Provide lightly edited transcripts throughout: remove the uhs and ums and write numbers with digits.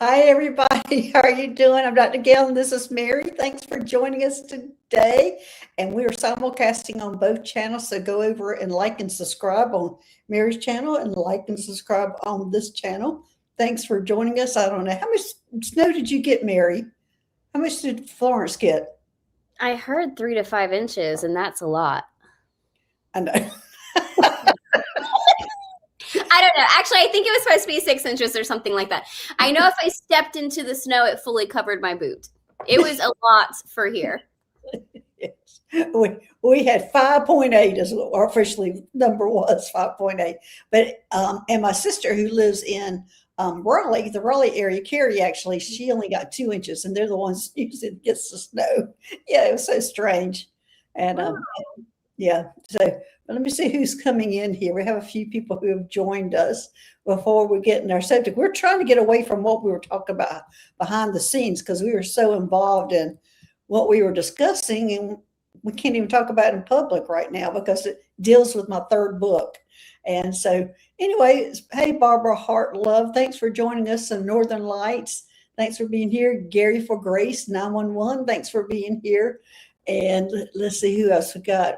Hi, everybody. How are you doing? I'm Dr. Gail, and this is Mary. Thanks for joining us today. And we are simulcasting on both channels, so go over and like and subscribe on Mary's channel and like and subscribe on this channel. Thanks for joining us. I don't know, how much snow did you get, Mary? How much did Florence get? I heard 3 to 5 inches, and that's a lot. I know. I don't know. Actually, I think it was supposed to be 6 inches or something like that. I know if I stepped into the snow, it fully covered my boot. It was a lot for here. Yes. We had 5.8 is what our officially number was, 5.8. But and my sister who lives in Raleigh, the Raleigh area, Carrie, actually, she only got 2 inches, and they're the ones usually gets the snow. Yeah, it was so strange. And yeah, so but let me see who's coming in here. We have a few people who have joined us before we get in our subject. We're trying to get away from what we were talking about behind the scenes because we were so involved in what we were discussing, and we can't even talk about it in public right now because it deals with my third book. And so anyway, hey, Barbara Hart Love, thanks for joining us in Northern Lights. Thanks for being here. Gary for Grace 911, thanks for being here. And let's see who else we got.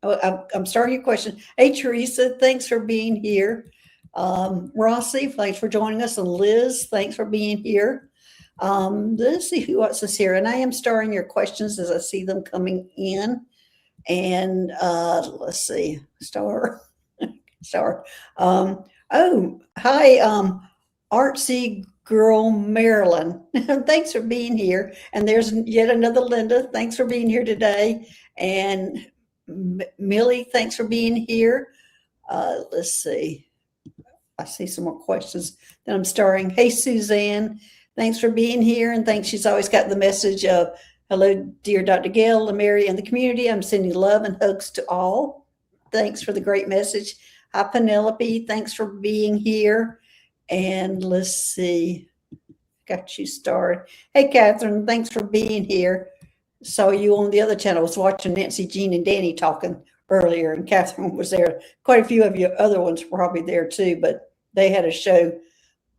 I'm starting your question. Hey, Teresa, thanks for being here. Rossi, thanks for joining us. And Liz, thanks for being here. Let's see who else is here. And I am starring your questions as I see them coming in. And let's see, star. Oh, hi, Artsy Girl Marilyn. Thanks for being here. And there's yet another Linda. Thanks for being here today. And Millie, thanks for being here. Let's see. I see some more questions that I'm starring. Hey, Suzanne, thanks for being here. And thanks. She's always got the message of, hello, dear Dr. Gail, Mary, and the community. I'm sending love and hugs to all. Thanks for the great message. Hi, Penelope. Thanks for being here. And let's see. Got you started. Hey, Catherine, thanks for being here. Saw you on the other channel. I was watching Nancy, Jean, and Danny talking earlier, and Catherine was there. Quite a few of your other ones were probably there too, but they had a show.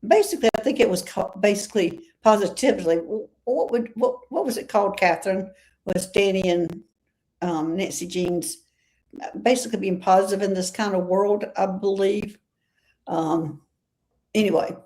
Basically, I think it was called basically positively. What was it called, Catherine? Was Danny and Nancy Jean's basically being positive in this kind of world, I believe. Anyway,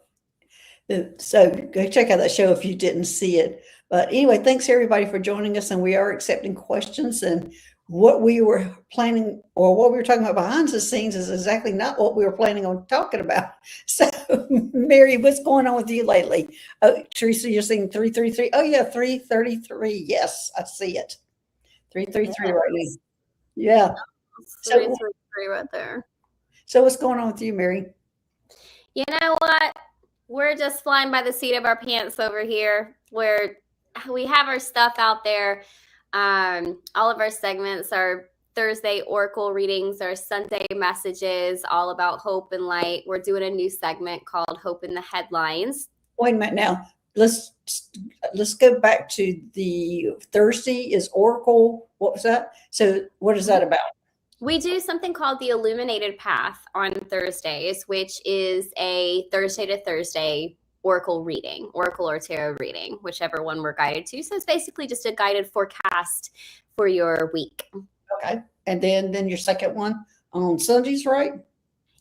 so go check out that show if you didn't see it. But anyway, thanks everybody for joining us, and we are accepting questions. And what we were planning, or what we were talking about behind the scenes, is exactly not what we were planning on talking about. So, Mary, what's going on with you lately? Oh, Teresa, you're saying 333. Oh yeah, 333. Yes, I see it. 333 right now. Yeah. 333 right there. So what's going on with you, Mary? You know what? We're just flying by the seat of our pants over here, where we have our stuff out there. All of our segments, our Thursday Oracle readings, our Sunday messages, all about hope and light. We're doing a new segment called Hope in the Headlines. Wait a minute now. Let's go back to the Thursday is Oracle. What was that? So what is that about? We do something called the Illuminated Path on Thursdays, which is a Thursday to Thursday Oracle reading, Oracle or Tarot reading, whichever one we're guided to. So it's basically just a guided forecast for your week. Okay. And then your second one on Sundays, right?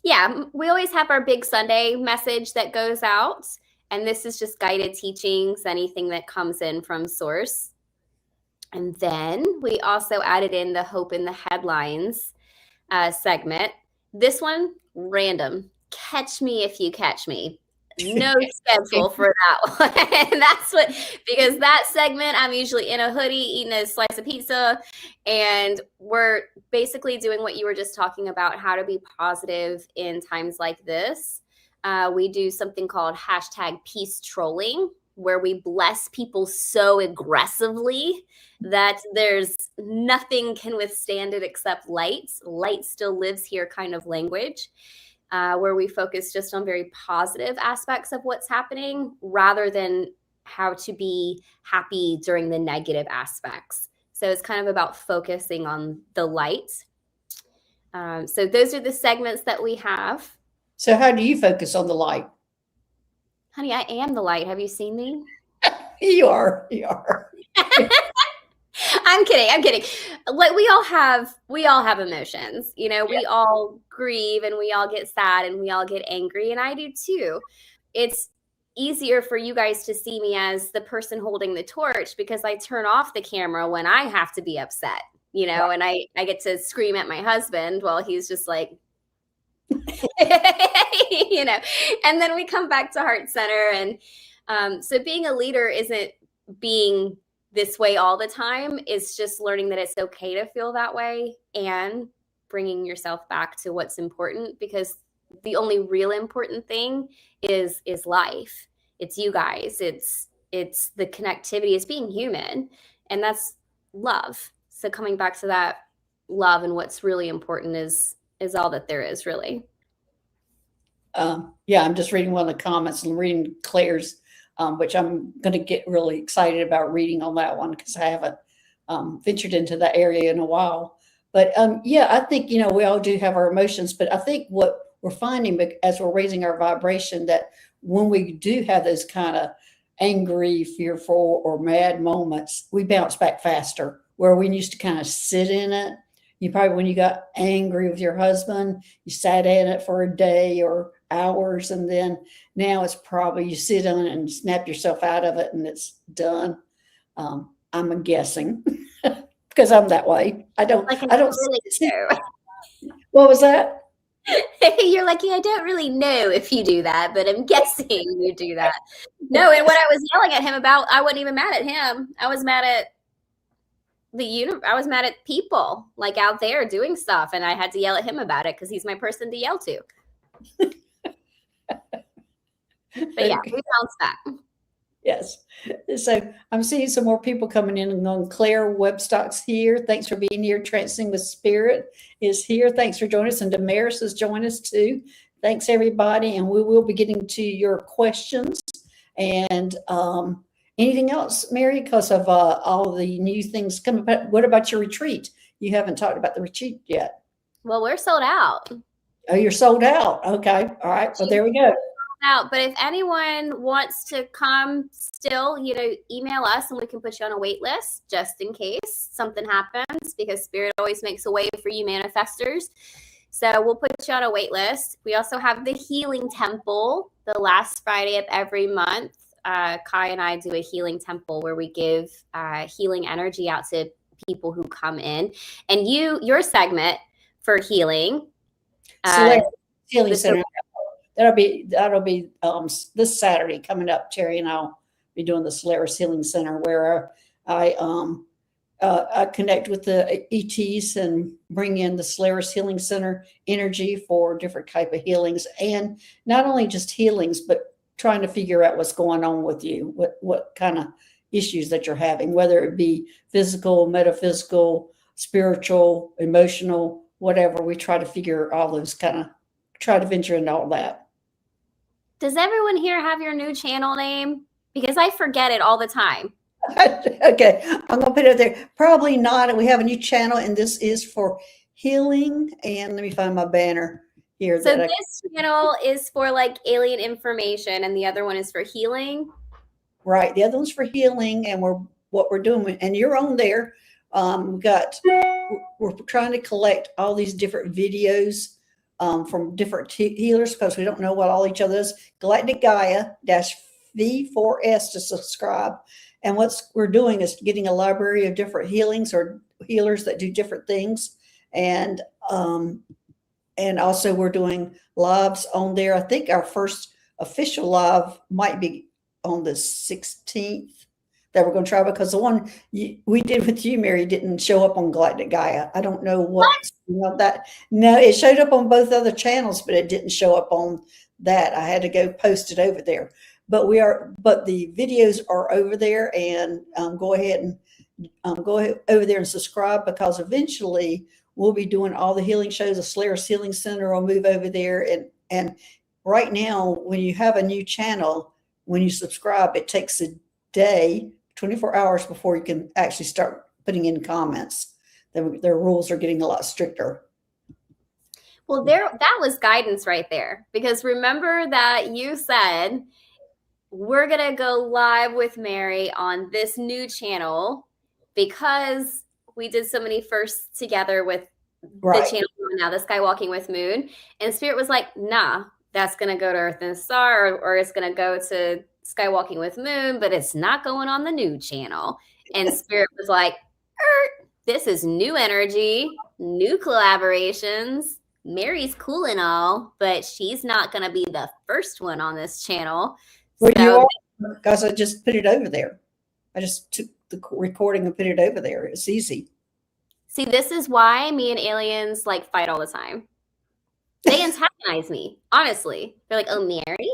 Yeah, we always have our big Sunday message that goes out. And this is just guided teachings, anything that comes in from source. And then we also added in the Hope in the Headlines segment. This one, random. Catch me if you catch me. No schedule for that one. And that's what, because that segment, I'm usually in a hoodie eating a slice of pizza, and we're basically doing what you were just talking about, how to be positive in times like this. We do something called #peace trolling, where we bless people so aggressively that there's nothing can withstand it except light. Light still lives here kind of language. Where we focus just on very positive aspects of what's happening rather than how to be happy during the negative aspects. So it's kind of about focusing on the light. So those are the segments that we have. So how do you focus on the light? Honey, I am the light. Have you seen me? You are. You are. I'm kidding. I'm kidding. Like we all have emotions. You know, we all grieve and we all get sad and we all get angry, and I do too. It's easier for you guys to see me as the person holding the torch because I turn off the camera when I have to be upset, you know, and I get to scream at my husband while he's just like you know, and then we come back to Heart Center. And so being a leader isn't being this way all the time. It's just learning that it's okay to feel that way and bringing yourself back to what's important, because the only real important thing is life. It's you guys. It's the connectivity. It's being human, and that's love. So coming back to that love and what's really important is all that there is, really. Yeah, I'm just reading one of the comments and reading Claire's, which I'm going to get really excited about reading on that one because I haven't ventured into that area in a while. But yeah, I think, you know, we all do have our emotions, but I think what we're finding as we're raising our vibration, that when we do have those kind of angry, fearful, or mad moments, we bounce back faster. Where we used to kind of sit in it, you probably, when you got angry with your husband, you sat in it for a day or hours, and then now it's probably you sit on it and snap yourself out of it and it's done. I'm guessing because I'm that way. I don't really see. What was that? You're like, yeah, I don't really know if you do that, but I'm guessing you do that. No, and what I was yelling at him about, I wasn't even mad at him. I was mad at I was mad at people like out there doing stuff, and I had to yell at him about it because he's my person to yell to. But yeah, we bounce back. Yes. So I'm seeing some more people coming in and going. Claire Webstock's here. Thanks for being here. Trancing with Spirit is here. Thanks for joining us. And Damaris has joined us too. Thanks, everybody. And we will be getting to your questions. And anything else, Mary, because of all the new things coming up? What about your retreat? You haven't talked about the retreat yet. Well, we're sold out. Oh, you're sold out. Okay. All right. Well, there we go. Out. But if anyone wants to come still, you know, email us and we can put you on a wait list just in case something happens, because Spirit always makes a way for you manifestors. So we'll put you on a wait list. We also have the Healing Temple the last Friday of every month. Kai and I do a healing temple where we give healing energy out to people who come in. And your segment for healing. Healing Center. That'll be this Saturday coming up. Terry and I'll be doing the Solaris Healing Center, where I connect with the ETs and bring in the Solaris Healing Center energy for different type of healings, and not only just healings, but trying to figure out what's going on with you, what kind of issues that you're having, whether it be physical, metaphysical, spiritual, emotional, whatever. We try to figure all those try to venture into all that. Does everyone here have your new channel name? Because I forget it all the time. Okay, I'm going to put it there. Probably not. We have a new channel, and this is for healing. And let me find my banner here. So this channel is for like alien information, and the other one is for healing. Right. The other one's for healing, and what we're doing, and you're on there. We're trying to collect all these different videos from different healers, because we don't know what all each other is. Galactic Gaia -V4S to subscribe. And what we're doing is getting a library of different healings or healers that do different things. And also we're doing lives on there. I think our first official live might be on the 16th that we're going to try, because the one we did with you, Mary, didn't show up on Galactic Gaia. I don't know what that. No, it showed up on both other channels, but it didn't show up on that. I had to go post it over there. But the videos are over there, and go ahead over there and subscribe, because eventually we'll be doing all the healing shows. The Solaris Healing Center will move over there, and right now, when you have a new channel, when you subscribe, it takes a day, 24 hours before you can actually start putting in comments. Their rules are getting a lot stricter. Well, that was guidance right there, because remember that you said we're going to go live with Mary on this new channel because we did so many firsts together with Right. the channel now, the Skywalking with Moon. And Spirit was like, nah, that's going to go to Earth and Star, or it's going to go to Skywalking with Moon, but it's not going on the new channel. And Spirit was like, this is new energy, new collaborations. Mary's cool and all, but she's not going to be the first one on this channel. Well, you are, because I just put it over there. I just took the recording and put it over there. It's easy. See, this is why me and aliens like fight all the time. They antagonize me, honestly. They're like, oh, Mary,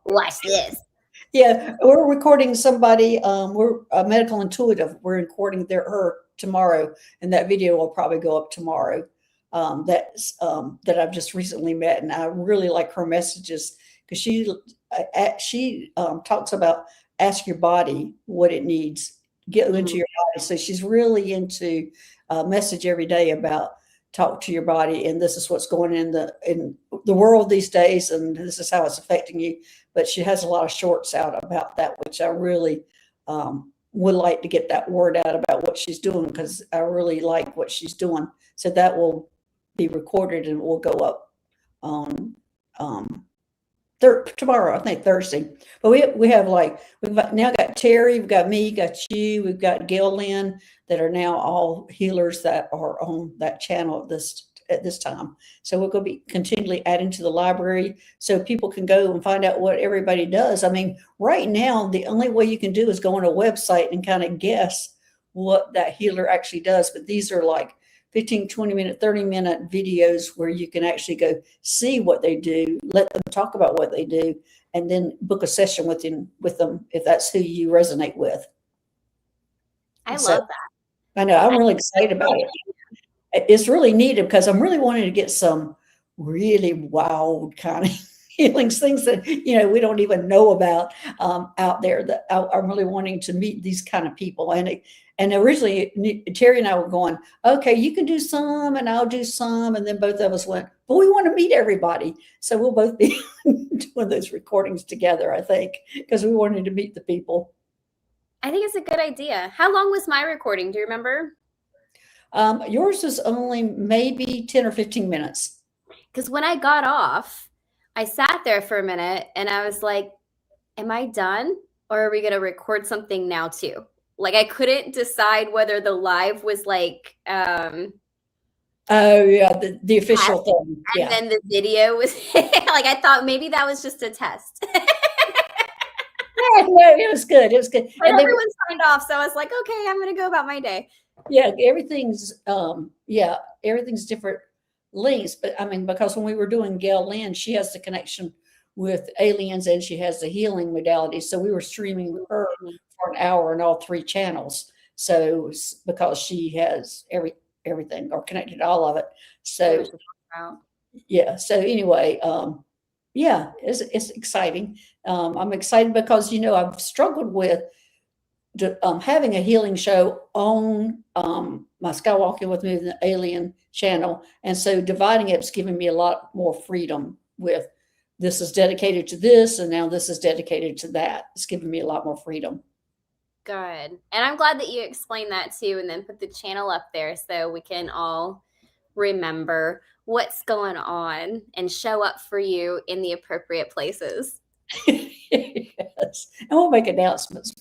watch this. Yeah, we're recording somebody. We're a medical intuitive. We're recording her tomorrow, and that video will probably go up tomorrow. That I've just recently met, and I really like her messages because she talks about ask your body what it needs, get into your body. So she's really into a message every day about talk to your body, and this is what's going in the world these days, and this is how it's affecting you. But she has a lot of shorts out about that, which I really would like to get that word out about what she's doing, because I really like what she's doing. So that will be recorded and will go up on tomorrow, I think Thursday. But we have we've now got Terry, we've got me, got you, we've got Gail Lynn that are now all healers that are on that channel at this time. So we're going to be continually adding to the library so people can go and find out what everybody does. I mean, right now, the only way you can do is go on a website and kind of guess what that healer actually does. But these are like 15, 20 minute, 30-minute videos where you can actually go see what they do, let them talk about what they do, and then book a session with them if that's who you resonate with. I love that. I know, I'm really excited about it. It's really needed because I'm really wanting to get some really wild kind of healings, things that, we don't even know about out there, that I'm really wanting to meet these kind of people. And originally Terry and I were going, okay, you can do some and I'll do some. And then both of us went, but we want to meet everybody. So we'll both be doing those recordings together, I think, because we wanted to meet the people. I think it's a good idea. How long was my recording? Do you remember? Yours was only maybe 10 or 15 minutes. Because when I got off, I sat there for a minute and I was like, am I done? Or are we going to record something now too? Like, I couldn't decide whether the live was like, oh yeah, the official thing. And then the video was like, I thought maybe that was just a test. No, it was good. It was good. But and everyone signed off. So I was like, okay, I'm going to go about my day. Yeah, everything's different links. But I mean, because when we were doing Gail Lynn, she has the connection with aliens and she has the healing modality. So we were streaming her for an hour on all 3 channels. So because she has everything or connected all of it. So yeah. So anyway, yeah, it's exciting. I'm excited because, I've struggled with having a healing show on my Skywalking with Me, the Alien channel. And so dividing it's giving me a lot more freedom with this is dedicated to this, and now this is dedicated to that. It's giving me a lot more freedom. Good. And I'm glad that you explained that too, and then put the channel up there so we can all remember what's going on and show up for you in the appropriate places. Yes. And we'll make announcements.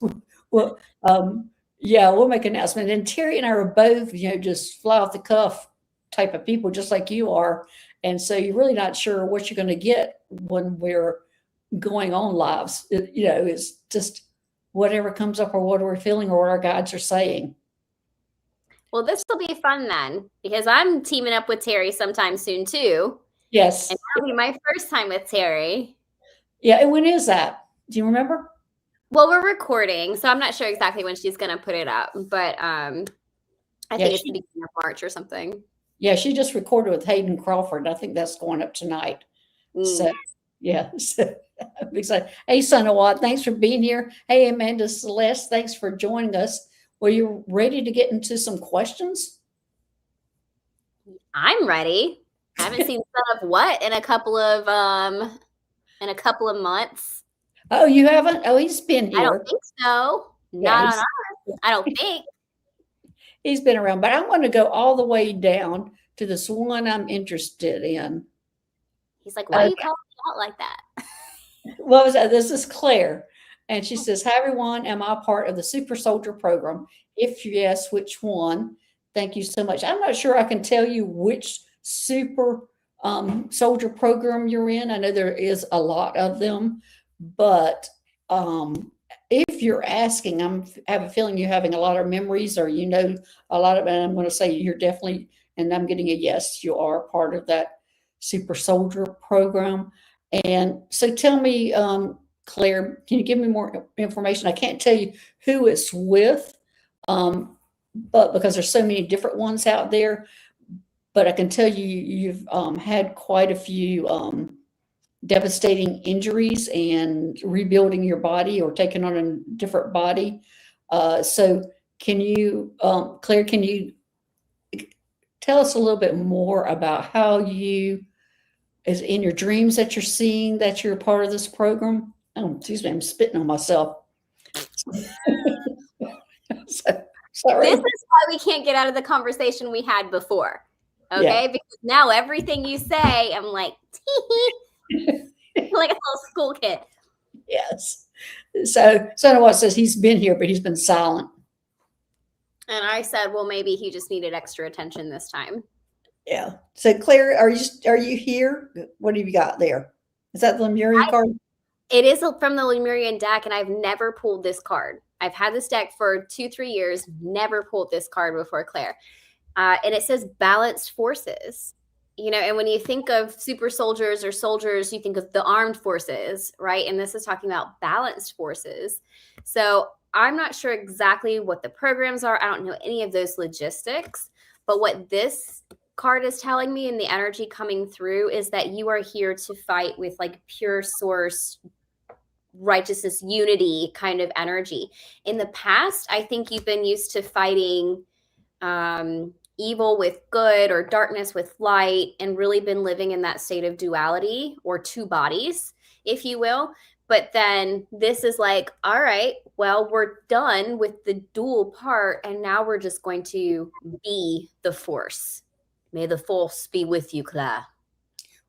Well, we'll make an announcement. And Terry and I are both, just fly off the cuff type of people, just like you are. And so you're really not sure what you're going to get when we're going on lives. It's just whatever comes up or what we're feeling or what our guides are saying. Well, this will be fun then, because I'm teaming up with Terry sometime soon too. Yes. And that'll be my first time with Terry. Yeah. And when is that? Do you remember? Well, we're recording, so I'm not sure exactly when she's going to put it up, but I think it's the beginning of March or something. Yeah, she just recorded with Hayden Crawford. I think that's going up tonight. So, yeah. So, I'm excited. Hey, Sonawat, thanks for being here. Hey, Amanda Celeste, thanks for joining us. Were you ready to get into some questions? I'm ready. I haven't seen Son of What in a couple of months. Oh, you haven't? Oh, he's been I don't here. think so. Yeah, Not on ours. I don't think. he's been around, but I want to go all the way down to this one I'm interested in. He's like, why are you Okay. calling me out like that? What was that? This is Claire. And she says, hi, everyone. Am I part of the Super Soldier program? If yes, which one? Thank you so much. I'm not sure I can tell you which Super Soldier program you're in. I know there is a lot of them, but if you're asking, I have a feeling you're having a lot of memories or you know a lot of, and I'm going to say you're definitely, and I'm getting a yes, you are part of that Super Soldier program. And so tell me, Claire, can you give me more information? I can't tell you who it's with, but because there's so many different ones out there, but I can tell you you've had quite a few devastating injuries and rebuilding your body or taking on a different body. So can you, Claire, can you tell us a little bit more about how you, is in your dreams that you're seeing that you're a part of this program? Oh, excuse me, I'm spitting on myself. So, sorry. This is why we can't get out of the conversation we had before. Okay? Yeah. Because now everything you say, I'm like, like a little school kid. Yes. So Sonawat says he's been here, but he's been silent. And I said, well, maybe he just needed extra attention this time. Yeah. So Claire, are you here? What have you got there? Is that the Lemurian card? It is from the Lemurian deck, and I've never pulled this card. I've had this deck for 2-3 years, never pulled this card before, Claire. And it says balanced forces. You know, and when you think of super soldiers or soldiers, you think of the armed forces, right? And this is talking about balanced forces. So I'm not sure exactly what the programs are. I don't know any of those logistics. But what this card is telling me and the energy coming through is that you are here to fight with like pure source righteousness, unity kind of energy. In the past, I think you've been used to fighting evil with good or darkness with light and really been living in that state of duality or two bodies, if you will. But then this is like, all right, well, we're done with the dual part and now we're just going to be the force. May the force be with you, Claire.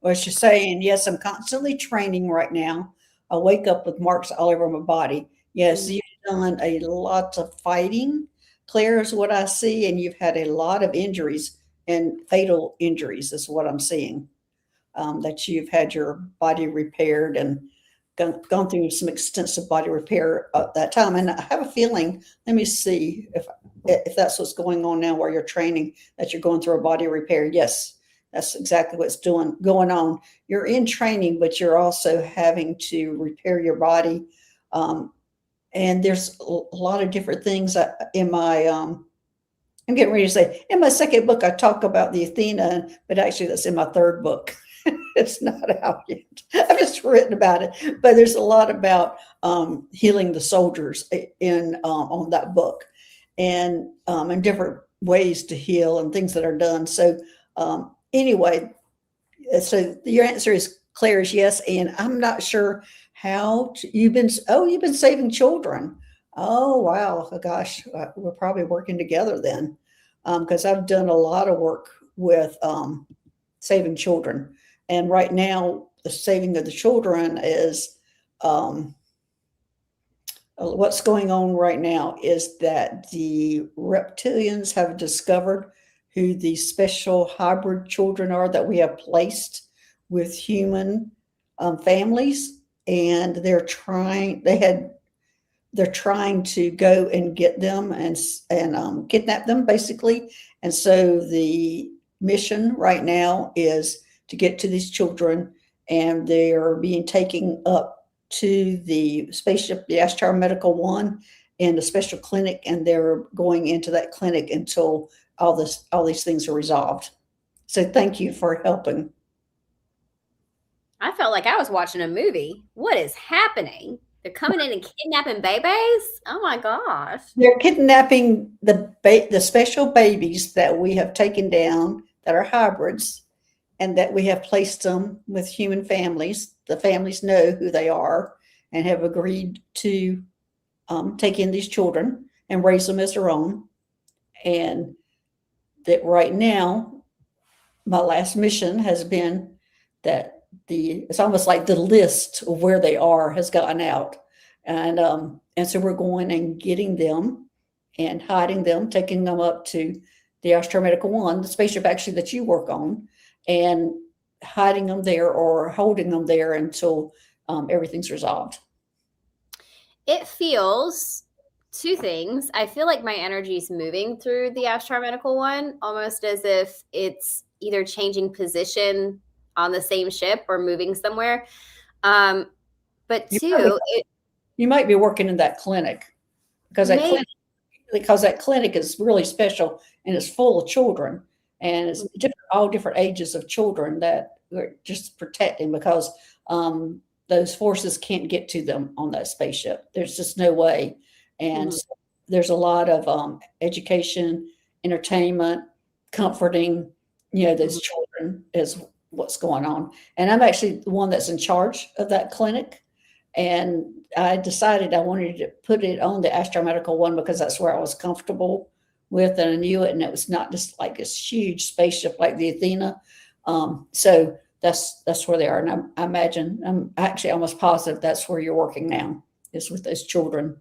Well, she's saying, yes, I'm constantly training right now. I wake up with marks all over my body. Yes, you've done a lot of fighting, Claire, is what I see, and you've had a lot of injuries and fatal injuries is what I'm seeing. That you've had your body repaired and gone through some extensive body repair at that time. And I have a feeling, let me see if that's what's going on now where you're training, that you're going through a body repair. Yes, that's exactly what's going on. You're in training, but you're also having to repair your body. And there's a lot of different things in my, I'm getting ready to say, in my second book, I talk about the Athena, but actually that's in my third book. It's not out yet. I've just written about it, but there's a lot about healing the soldiers in on that book, and different ways to heal and things that are done. So anyway, so your answer is Claire is yes, and I'm not sure how you've been. Oh, you've been saving children. Oh wow, oh, gosh, we're probably working together then, because I've done a lot of work with saving children. And right now, the saving of the children is what's going on right now is that the reptilians have discovered who the special hybrid children are that we have placed with human families, and they're trying to go and get them and kidnap them basically. And so the mission right now is to get to these children, and they are being taken up to the spaceship, the Ashtar Medical One, in a special clinic, and they're going into that clinic until all these things are resolved. So thank you for helping. I felt like I was watching a movie. What is happening? They're coming in and kidnapping babies? Oh my gosh. They're kidnapping the special babies that we have taken down that are hybrids, and that we have placed them with human families. The families know who they are, and have agreed to take in these children and raise them as their own. And that right now, my last mission has been that it's almost like the list of where they are has gotten out. And so we're going and getting them and hiding them, taking them up to the Astromedical One, the spaceship actually that you work on, and hiding them there or holding them there until everything's resolved. It feels two things. I feel like my energy is moving through the Astromedical One, almost as if it's either changing position on the same ship or moving somewhere. But two, you might be working in that clinic because that clinic is really special and it's full of children, and it's all different ages of children that we're just protecting because those forces can't get to them on that spaceship. There's just no way. And so there's a lot of education, entertainment, comforting, those children is what's going on. And I'm actually the one that's in charge of that clinic. And I decided I wanted to put it on the Astromedical One because that's where I was comfortable with, and I knew it. And it was not just like this huge spaceship like the Athena. So that's where they are. And I imagine, I'm actually almost positive that's where you're working now, is with those children.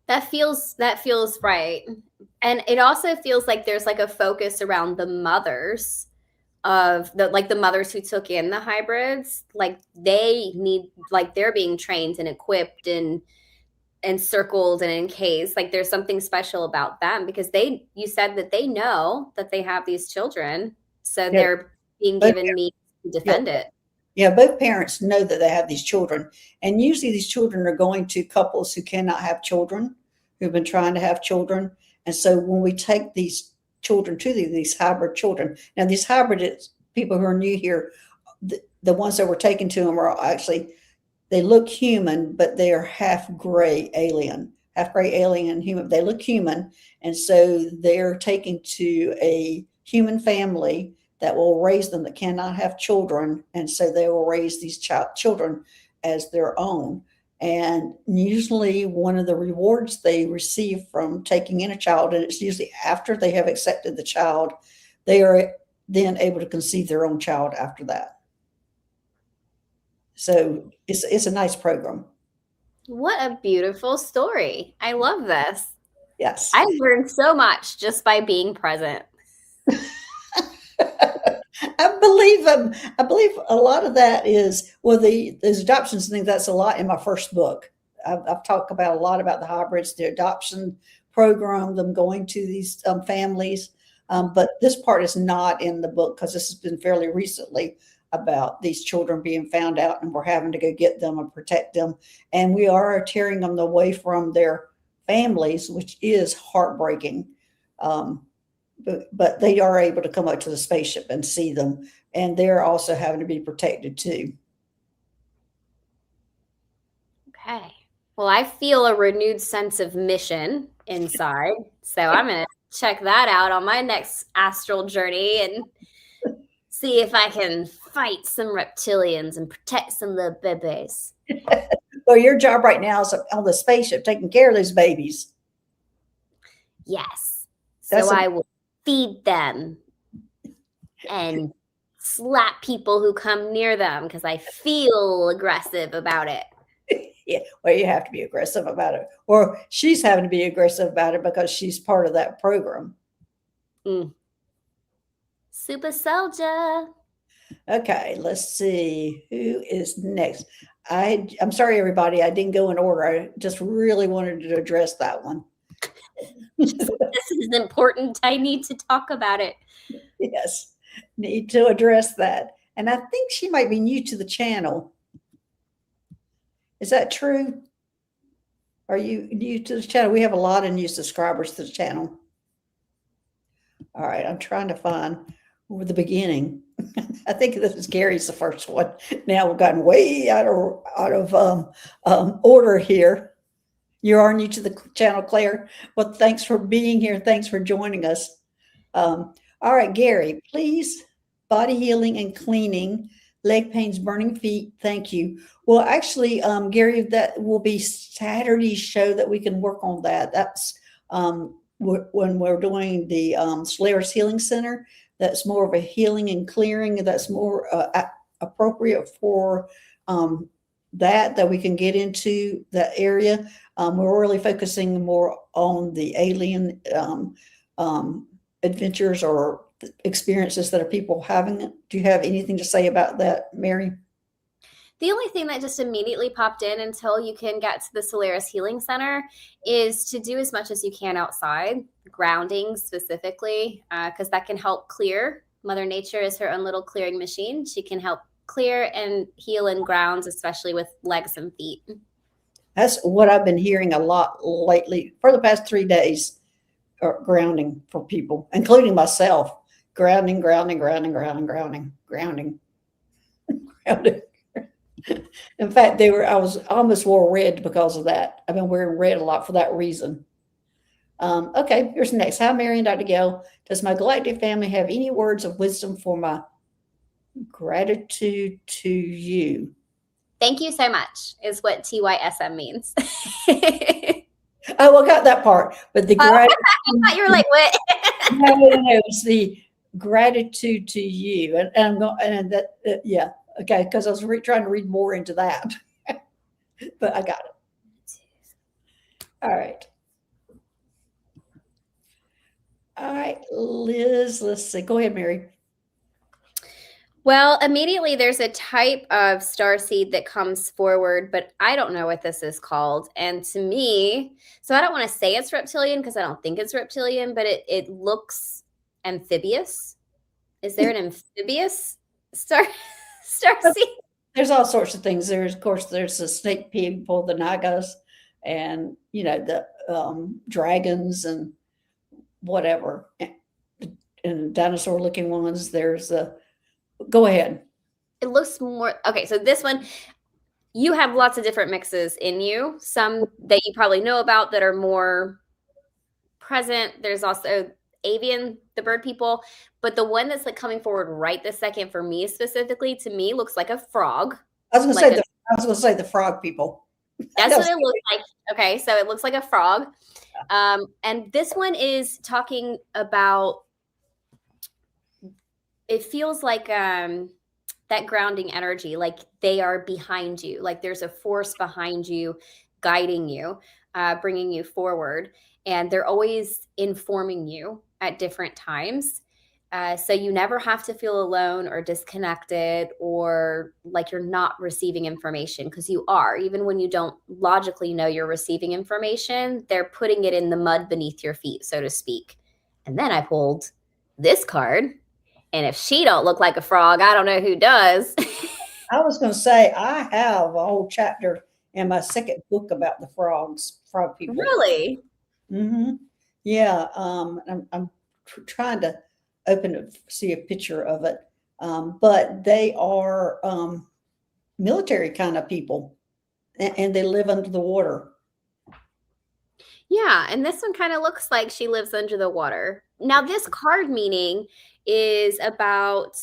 That feels right. And it also feels like there's like a focus around the mothers of the mothers who took in the hybrids. Like they need, like they're being trained and equipped and encircled and encased. Like there's something special about them because you said that they know that they have these children. So they're being given means to defend it. Yeah, both parents know that they have these children. And usually these children are going to couples who cannot have children, who've been trying to have children. And so when we take these children to these hybrid children, now these hybrid people who are new here, the ones that were taken to them are actually, they look human, but they are half gray alien human. They look human. And so they're taken to a human family that will raise them, that cannot have children. And so they will raise these children as their own. And usually one of the rewards they receive from taking in a child, and it's usually after they have accepted the child, they are then able to conceive their own child after that. So it's a nice program. What a beautiful story. I love this. Yes. I learned so much just by being present. I believe a lot of that is, well, those adoptions thing, that's a lot in my first book. I've talked about a lot about the hybrids, the adoption program, them going to these families. But this part is not in the book because this has been fairly recently about these children being found out, and we're having to go get them and protect them. And we are tearing them away from their families, which is heartbreaking. But they are able to come up to the spaceship and see them, and they're also having to be protected too. Okay. Well, I feel a renewed sense of mission inside, so I'm going to check that out on my next astral journey and see if I can fight some reptilians and protect some little babies. Well, your job right now is on the spaceship, taking care of those babies. Yes. So I will feed them and slap people who come near them because I feel aggressive about it. Yeah, well, you have to be aggressive about it. Or she's having to be aggressive about it because she's part of that program. Super soldier. Okay, let's see. Who is next? I'm sorry, everybody. I didn't go in order. I just really wanted to address that one. This is important. I need to talk about it. Yes, need to address that. And I think she might be new to the channel. Is that true? Are you new to the channel? We have a lot of new subscribers to the channel. All right, I'm trying to find the beginning. I think this is Gary's the first one. Now we've gotten way out of order here. You are new to the channel, Claire. Well, thanks for being here. Thanks for joining us. All right, Gary, please, body healing and cleaning leg pains, burning feet. Thank you. Well, actually, Gary, that will be Saturday's show that we can work on that. That's when we're doing the Solaris Healing Center. That's more of a healing and clearing. That's more appropriate for that we can get into that area. We're really focusing more on the alien adventures or experiences that are people having. Do you have anything to say about that, Mary? The only thing that just immediately popped in until you can get to the Solaris Healing Center is to do as much as you can outside, grounding specifically, because that can help clear. Mother Nature is her own little clearing machine. She can help clear and heal in grounds, especially with legs and feet. That's what I've been hearing a lot lately for the past 3 days, grounding for people, including myself. Grounding, grounding, grounding, grounding, grounding, grounding, grounding. In fact, I almost wore red because of that. I've been wearing red a lot for that reason. Okay, here's the next. Hi, Mary and Dr. Gail. Does my galactic family have any words of wisdom for my gratitude to you? Thank you so much is what TYSM means. Oh, I got that part. But the gratitude. I thought you were like, what? No, it's the gratitude to you. And I'm going, and that, yeah. Okay, because I was trying to read more into that, but I got it. All right. All right, Liz, let's see. Go ahead, Mary. Well, immediately there's a type of starseed that comes forward, but I don't know what this is called. And to me, so I don't want to say it's reptilian because I don't think it's reptilian, but it looks amphibious. Is there an amphibious starseed? There's all sorts of things. There's the snake people, the nagas, and the dragons and whatever, and dinosaur looking ones. Go ahead. It looks more okay. So this one, you have lots of different mixes in you. Some that you probably know about that are more present. There's also avian, the bird people, but the one that's like coming forward right this second for me specifically, to me, looks like a frog. I was going to say the frog people. That's what it looks like. Okay, so it looks like a frog. And this one is talking about, it feels like that grounding energy, like they are behind you, like there's a force behind you, guiding you, bringing you forward. And they're always informing you at different times. So you never have to feel alone or disconnected or like you're not receiving information, because you are. Even when you don't logically know you're receiving information, they're putting it in the mud beneath your feet, so to speak. And then I pulled this card. And if she don't look like a frog, I don't know who does. I was going to say, I have a whole chapter in my second book about the frog people. Really? Mm-hmm. Yeah. I'm trying to open it, see a picture of it. But they are military kind of people, and they live under the water. Yeah. And this one kind of looks like she lives under the water. Now, this card meaning is about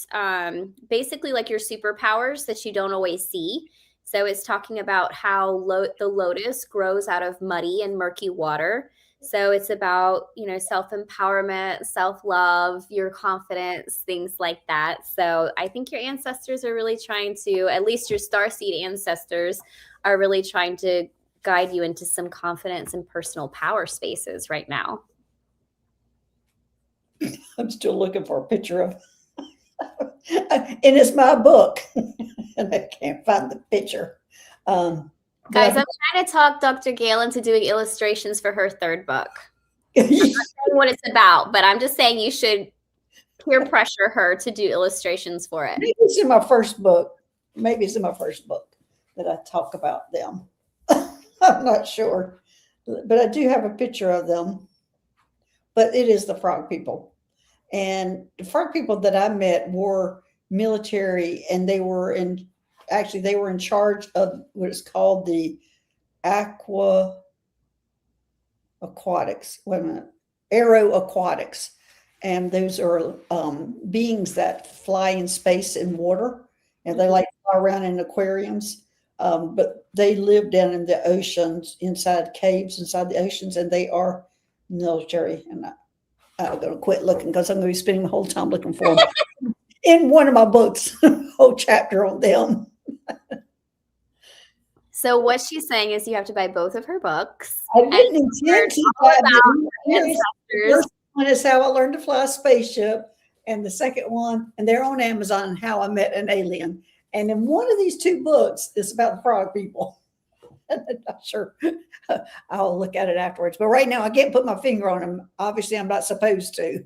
basically like your superpowers that you don't always see. So it's talking about how the lotus grows out of muddy and murky water. So it's about, self-empowerment, self-love, your confidence, things like that. So I think your ancestors are really trying to, at least your starseed ancestors are really trying to guide you into some confidence and personal power spaces right now. I'm still looking for a picture of and it's my book and I can't find the picture. Guys, I'm trying to talk Dr. Gail into doing illustrations for her third book. I'm not saying what it's about, but I'm just saying you should peer pressure her to do illustrations for it. Maybe it's in my first book. Maybe it's in my first book that I talk about them. I'm not sure, but I do have a picture of them. But it is the frog people. And the frog people that I met were military, and they were in charge of what is called the aeroaquatics. And those are beings that fly in space and water, and they like to fly around in aquariums. But they live down in the oceans, inside caves, inside the oceans, and they are military. And I'm going to quit looking because I'm going to be spending the whole time looking for them. In one of my books, whole chapter on them. So what she's saying is you have to buy both of her books. I didn't intend to all buy about them. The ancestors. first one is How I Learned to Fly a Spaceship, and the second one, and they're on Amazon, How I Met an Alien. And in one of these two books is about the frog people. I'm not sure. I'll look at it afterwards. But right now, I can't put my finger on them. Obviously, I'm not supposed to.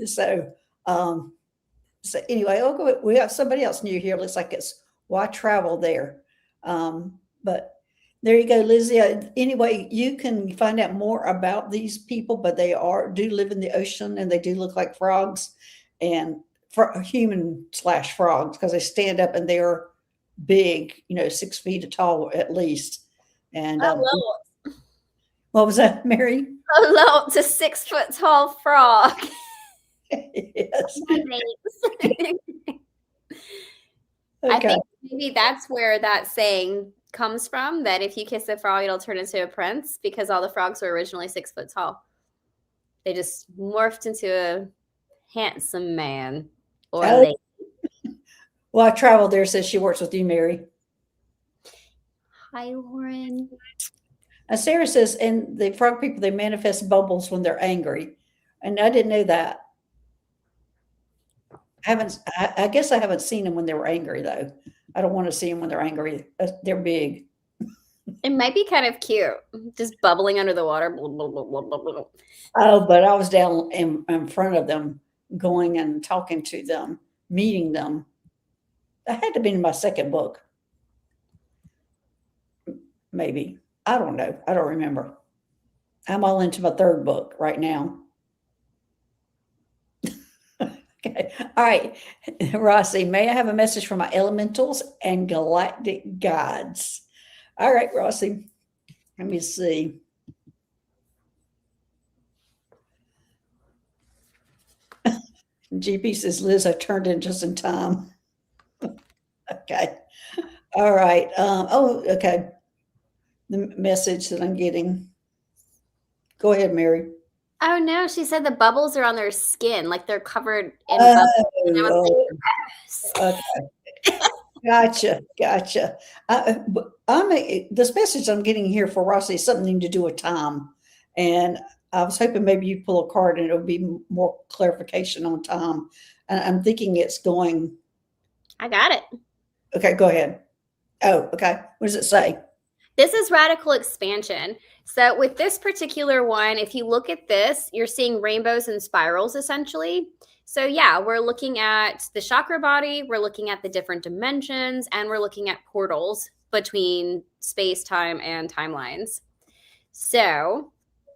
So, so anyway, we have somebody else new here. Looks like it's Why Travel There. But there you go, Lizzie. Anyway, you can find out more about these people, but they do live in the ocean, and they do look like frogs, and human/frogs, because they stand up and they're big, 6 feet tall at least. And what was that, Mary? Hello, it's a 6 foot tall frog. Yes. Okay. I think maybe that's where that saying comes from, that if you kiss a frog, it'll turn into a prince, because all the frogs were originally 6 foot tall. They just morphed into a handsome man or lady. Well, I traveled there, says she works with you, Mary. Hi, Lauren. Sarah says, and the frog people, they manifest bubbles when they're angry. And I didn't know that. I guess I haven't seen them when they were angry, though. I don't want to see them when they're angry. They're big. It might be kind of cute, just bubbling under the water. Oh, but I was down in front of them, going and talking to them, meeting them. That had to be in my second book. Maybe. I don't know. I don't remember. I'm all into my third book right now. Okay. All right. Rossi, may I have a message from my elementals and galactic guides? All right, Rossi. Let me see. GP says, Liz, I turned in just in time. Okay. All right. Okay. The message that I'm getting. Go ahead, Mary. Oh no, she said the bubbles are on their skin, like they're covered in bubbles. Okay. Gotcha. This message I'm getting here for Rossi is something to do with time. And I was hoping maybe you'd pull a card and it'll be more clarification on time. And I'm thinking it's going. I got it. Okay, go ahead. Oh, okay. What does it say? This is radical expansion. So with this particular one, if you look at this, you're seeing rainbows and spirals essentially. So yeah, we're looking at the chakra body, we're looking at the different dimensions, and we're looking at portals between space, time, and timelines. So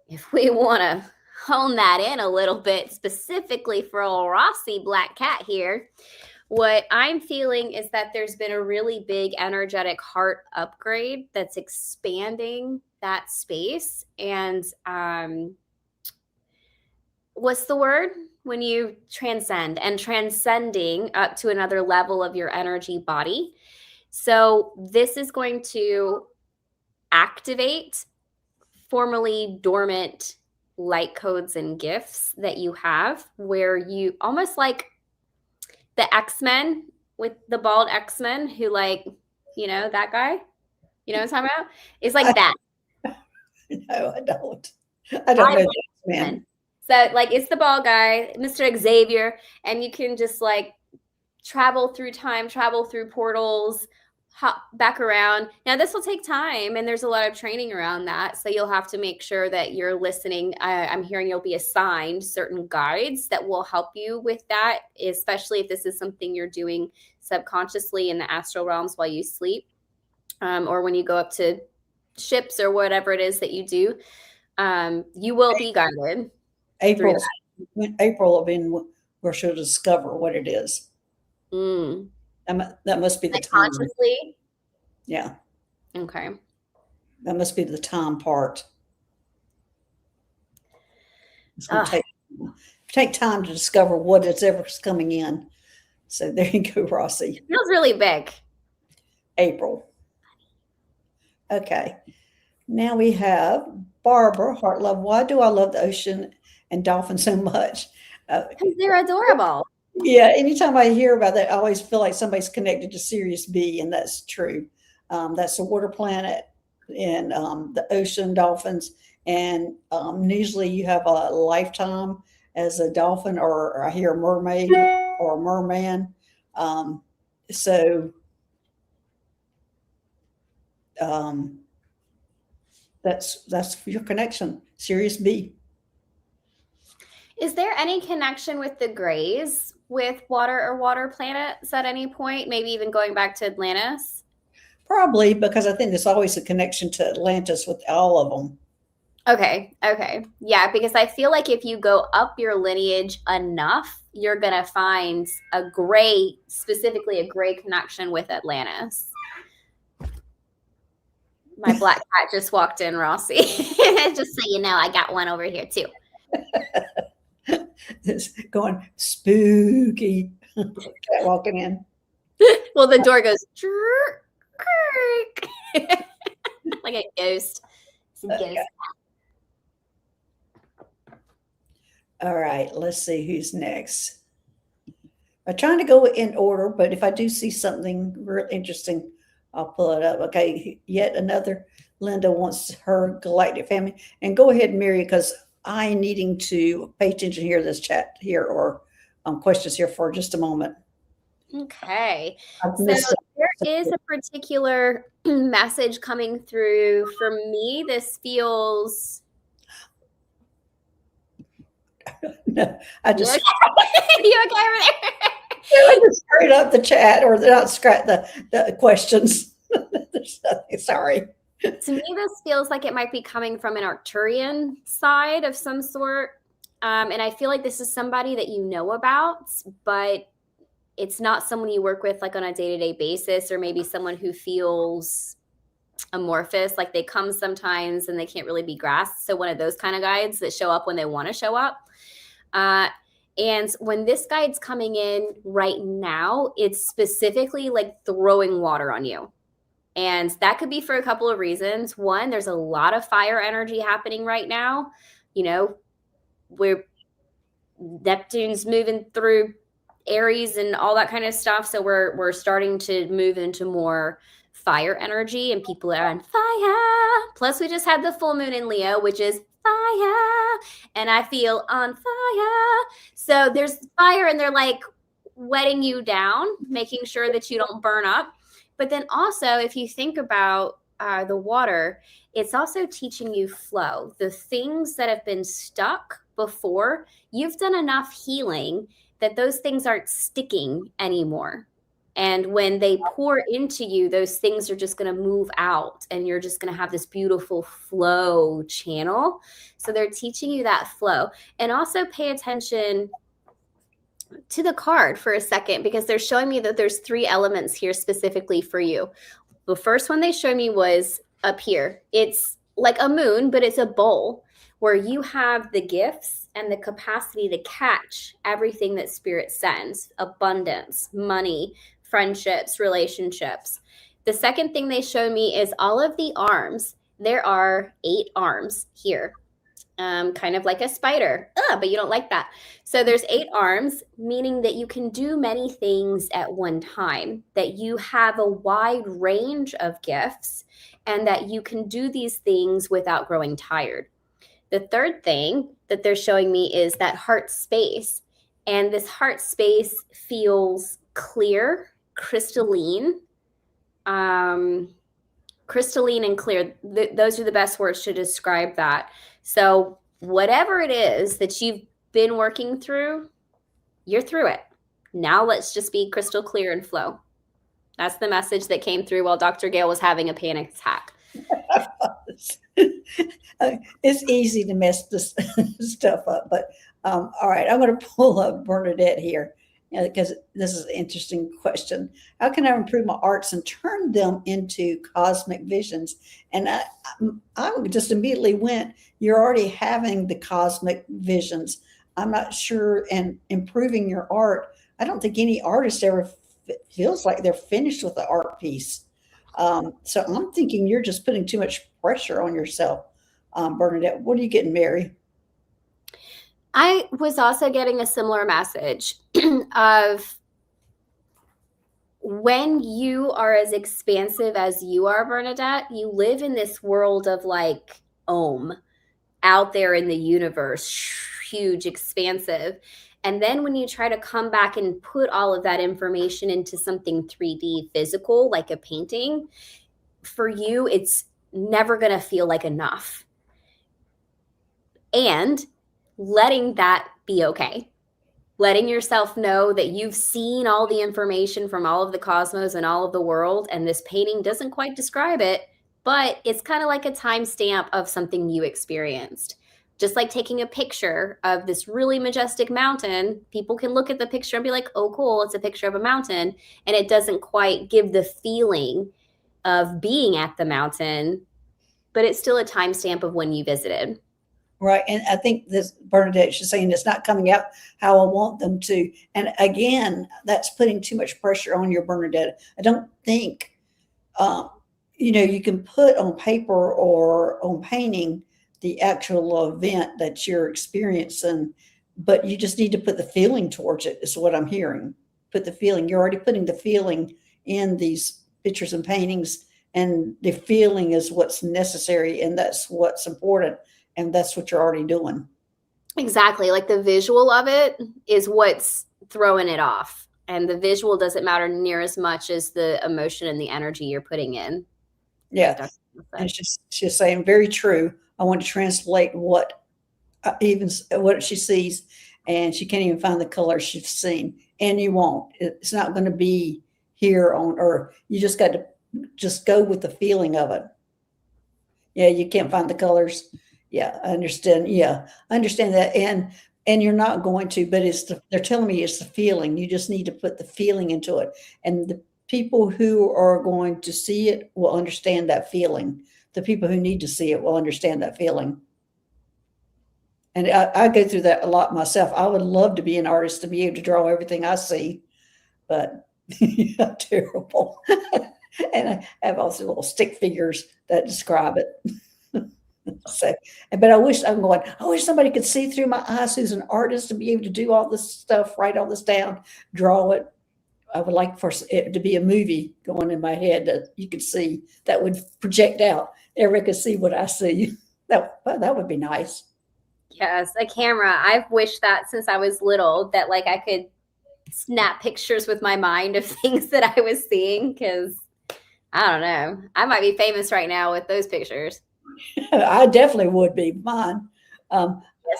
if we want to hone that in a little bit, specifically for old Rossi Black Cat here, what I'm feeling is that there's been a really big energetic heart upgrade that's expanding that space. And what's the word? When you transcend, and transcending up to another level of your energy body. So this is going to activate formerly dormant light codes and gifts that you have, where you almost like the X-Men, with the bald X-Men who, like, that guy, what I'm talking about? It's like that. No, I don't. I don't know the X-Men. So, like, it's the bald guy, Mr. Xavier, and you can just, like, travel through time, travel through portals, hop back around. Now, this will take time, and there's a lot of training around that, so you'll have to make sure that you're listening. I'm hearing you'll be assigned certain guides that will help you with that, especially if this is something you're doing subconsciously in the astral realms while you sleep, or when you go up to ships or whatever it is that you do. You will be guided. April will be where she'll discover what it is. That must be the time. Consciously? Yeah. Okay. That must be the time part. It's going to take time to discover what is ever coming in. So there you go, Rossi. It feels really big. April. Okay. Now we have Barbara Hartlove. Why do I love the ocean and dolphins so much? Because they're adorable. Yeah, anytime I hear about that, I always feel like somebody's connected to Sirius B, and that's true. That's the water planet and the ocean dolphins. And usually you have a lifetime as a dolphin, or I hear a mermaid or a merman. So that's your connection, Sirius B. Is there any connection with the Greys with water or water planets at any point? Maybe even going back to Atlantis? Probably, because I think there's always a connection to Atlantis with all of them. Okay. Yeah, because I feel like if you go up your lineage enough, you're going to find a Grey, specifically a Grey connection with Atlantis. My black cat just walked in, Rossi. Just so you know, I got one over here too. It's going spooky. Cat walking in. Well, the door goes like a ghost. It's a ghost. All right, let's see who's next. I'm trying to go in order, but if I do see something real interesting, I'll pull it up. Okay, yet another Linda wants her galactic family. And go ahead, Mary, because I needing to pay attention here to this chat here or questions here for just a moment. Okay. So there is a particular message coming through. For me, this feels... No, I just... You okay over there? I just screwed up the chat, or not scratch the questions. Sorry. To me, this feels like it might be coming from an Arcturian side of some sort. And I feel like this is somebody that you know about, but it's not someone you work with like on a day-to-day basis, or maybe someone who feels amorphous, like they come sometimes and they can't really be grasped. So one of those kind of guides that show up when they want to show up. And when this guide's coming in right now, it's specifically like throwing water on you. And that could be for a couple of reasons. One, there's a lot of fire energy happening right now. You know, Neptune's moving through Aries and all that kind of stuff. So we're starting to move into more fire energy, and people are on fire. Plus, we just had the full moon in Leo, which is fire, and I feel on fire. So there's fire, and they're like wetting you down, making sure that you don't burn up. But then also, if you think about the water, it's also teaching you flow. The things that have been stuck before, you've done enough healing that those things aren't sticking anymore. And when they pour into you, those things are just going to move out, and you're just going to have this beautiful flow channel. So they're teaching you that flow. And also pay attention to the card for a second, because they're showing me that there's 3 elements here specifically for you. The first one they showed me was up here. It's like a moon, but it's a bowl where you have the gifts and the capacity to catch everything that Spirit sends: abundance, money, friendships, relationships. The second thing they show me is all of the arms. There are 8 arms here, kind of like a spider, but you don't like that. So there's 8 arms, meaning that you can do many things at one time, that you have a wide range of gifts, and that you can do these things without growing tired. The third thing that they're showing me is that heart space. And this heart space feels clear, crystalline, crystalline and clear. Those are the best words to describe that. So whatever it is that you've been working through, you're through it. Now let's just be crystal clear and flow. That's the message that came through while Dr. Gail was having a panic attack. It's easy to mess this stuff up, but all right, I'm going to pull up Bernadette here, because this is an interesting question. How can I improve my arts and turn them into cosmic visions? And I just immediately went, you're already having the cosmic visions. I'm not sure, and improving your art, I don't think any artist ever feels like they're finished with the art piece. So I'm thinking you're just putting too much pressure on yourself, Bernadette. What are you getting, Mary? I was also getting a similar message of when you are as expansive as you are, Bernadette, you live in this world of like out there in the universe, huge, expansive. And then when you try to come back and put all of that information into something 3D physical, like a painting, for you, it's never going to feel like enough. And letting that be okay. Letting yourself know that you've seen all the information from all of the cosmos and all of the world, and this painting doesn't quite describe it, but it's kind of like a timestamp of something you experienced. Just like taking a picture of this really majestic mountain, people can look at the picture and be like, oh, cool, it's a picture of a mountain. And it doesn't quite give the feeling of being at the mountain, but it's still a timestamp of when you visited. Right. And I think this Bernadette, she's saying it's not coming out how I want them to. And again, that's putting too much pressure on your Bernadette. I don't think, you can put on paper or on painting the actual event that you're experiencing, but you just need to put the feeling towards it, is what I'm hearing. Put the feeling. You're already putting the feeling in these pictures and paintings, and the feeling is what's necessary, and that's what's important. And that's what you're already doing. Exactly. Like the visual of it is what's throwing it off. And the visual doesn't matter near as much as the emotion and the energy you're putting in. Yeah. And she's saying, very true. I want to translate what she sees, and she can't even find the color she's seen. And you won't. It's not going to be here on Earth. You just got to just go with the feeling of it. Yeah, you can't find the colors. Yeah, I understand. Yeah, I understand that. And you're not going to, but they're telling me it's the feeling. You just need to put the feeling into it. And the people who are going to see it will understand that feeling. The people who need to see it will understand that feeling. And I go through that a lot myself. I would love to be an artist, to be able to draw everything I see, but terrible. And I have also little stick figures that describe it. So, but I wish somebody could see through my eyes who's an artist and be able to do all this stuff, write all this down, draw it. I would like for it to be a movie going in my head that you could see, that would project out. Everyone could see what I see. That would be nice. Yes, a camera. I've wished that since I was little, that like I could snap pictures with my mind of things that I was seeing, because I don't know. I might be famous right now with those pictures. I definitely would be. Mine. Yes,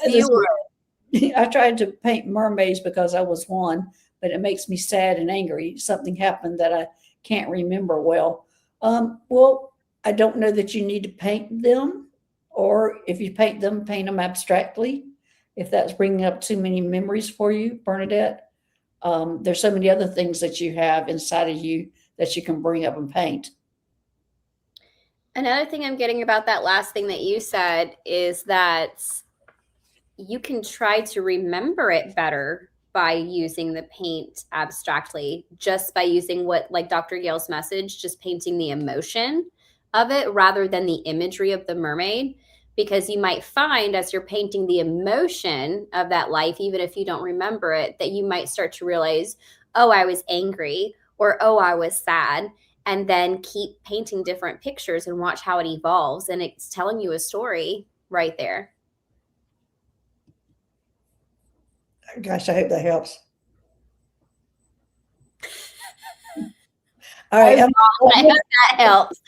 you would. I tried to paint mermaids because I was one, but it makes me sad and angry. Something happened that I can't remember well. Well, I don't know that you need to paint them, or if you paint them abstractly, if that's bringing up too many memories for you, Bernadette. There's so many other things that you have inside of you that you can bring up and paint. Another thing I'm getting about that last thing that you said is that you can try to remember it better by using the paint abstractly, just by using what, like Dr. Gail's message, just painting the emotion of it rather than the imagery of the mermaid. Because you might find as you're painting the emotion of that life, even if you don't remember it, that you might start to realize, oh, I was angry, or oh, I was sad. And then keep painting different pictures and watch how it evolves. And it's telling you a story right there. Gosh, I hope that helps. All right. I hope that helps.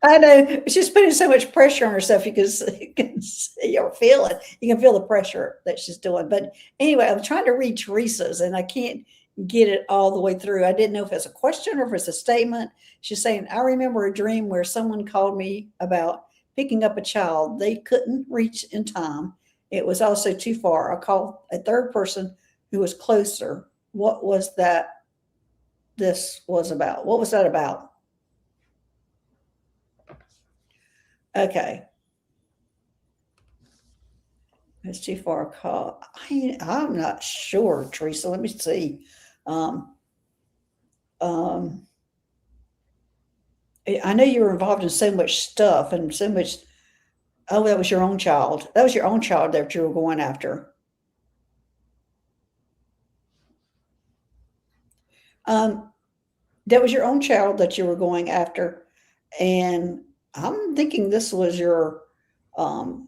I know. She's putting so much pressure on herself. You can see or feel it. You can feel the pressure that she's doing. But anyway, I'm trying to read Teresa's, and I can't get it all the way through. I didn't know if it's a question or if it's a statement. She's saying, I remember a dream where someone called me about picking up a child they couldn't reach in time. It was also too far. I called a third person who was closer. What was that? This was about. What was that about? Okay. It's too far a call. I'm not sure, Teresa. Let me see. Um, um, I know you were involved in so much stuff and so much. Oh, that was your own child. That was your own child that you were going after. Um, that was your own child that you were going after, and I'm thinking this was your um,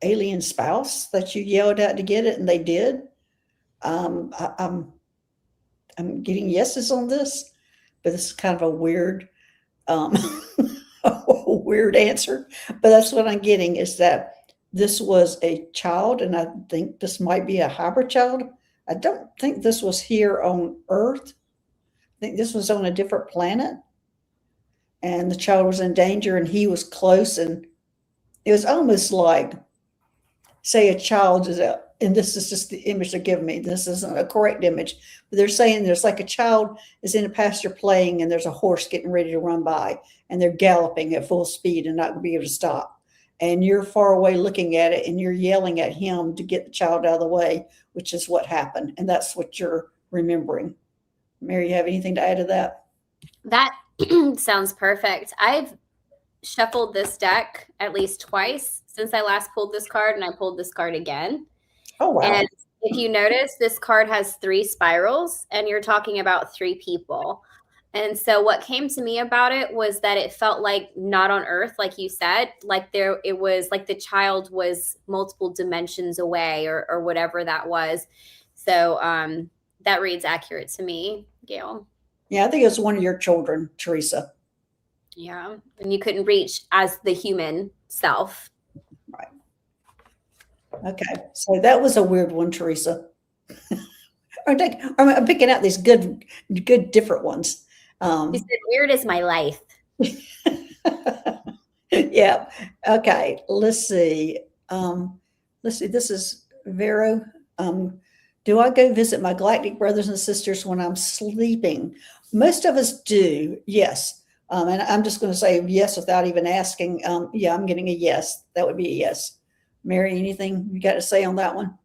alien spouse that you yelled at to get it, and they did. I'm getting yeses on this, but this is kind of a weird um, a weird answer. But that's what I'm getting is that this was a child, and I think this might be a hybrid child. I don't think this was here on Earth. I think this was on a different planet, and the child was in danger, and he was close, and it was almost like, say, a child is a, and this is just the image they're giving me. This isn't a correct image, but they're saying there's like a child is in a pasture playing, and there's a horse getting ready to run by, and they're galloping at full speed and not going to be able to stop. And you're far away looking at it, and you're yelling at him to get the child out of the way, which is what happened. And that's what you're remembering. Mary, you have anything to add to that? That sounds perfect. I've shuffled this deck at least twice since I last pulled this card, and I pulled this card again. Oh, wow. And if you notice, this card has 3 spirals, and you're talking about 3 people. And so what came to me about it was that it felt like not on Earth, like you said, like it was like the child was multiple dimensions away or whatever that was. So that reads accurate to me, Gail. Yeah, I think it was one of your children, Teresa. Yeah. And you couldn't reach as the human self. Right. Okay. So that was a weird one, Teresa. I'm picking out these good, different ones. You said weird is my life. Yeah. Okay. Let's see. This is Vero. Do I go visit my galactic brothers and sisters when I'm sleeping? Most of us do. Yes. And I'm just going to say yes without even asking. Yeah, I'm getting a yes. That would be a yes. Mary, anything you got to say on that one?